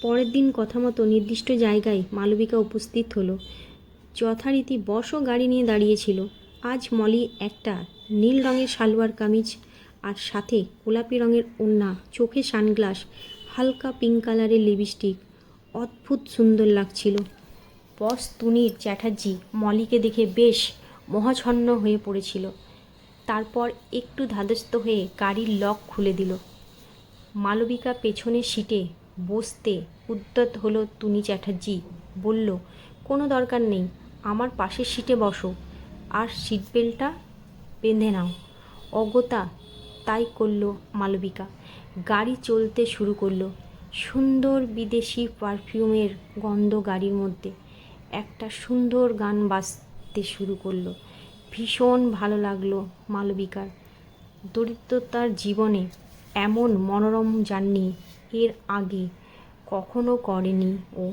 পরের দিন কথা মতো নির্দিষ্ট জায়গায় মালবিকা উপস্থিত হলো। যথারীতি বসও গাড়ি নিয়ে দাঁড়িয়েছিল। আজ মলি একটা নীল রঙের সালোয়ার কামিজ আর সাথে গোলাপি রঙের ওড়না, চোখে সানগ্লাস, হালকা পিঙ্ক কালারের লিপস্টিক, অদ্ভুত সুন্দর লাগছিল। বস তুনির চ্যাটার্জি মলিকে দেখে বেশ মোহাচ্ছন্ন হয়ে পড়েছিল। তারপর একটু ধাতস্থ হয়ে গাড়ির লক খুলে দিল। মালবিকা পেছনের সিটে বসতে উদ্যত হলো টুনি চ্যাটার্জি বলল, কোনো দরকার নেই, আমার পাশের সিটে বসো আর সিট বেল্টটা বেঁধে নাও। অগত্যা তাই করল মালবিকা। গাড়ি চলতে শুরু করলো। সুন্দর বিদেশি পারফিউমের গন্ধ গাড়ির মধ্যে। একটা সুন্দর গান বাজতে শুরু করলো। ভীষণ ভালো লাগলো মালবিকার। দরিদ্রতার জীবনে এমন মনোরম জার্নি এর আগে কখনো করেনি ও।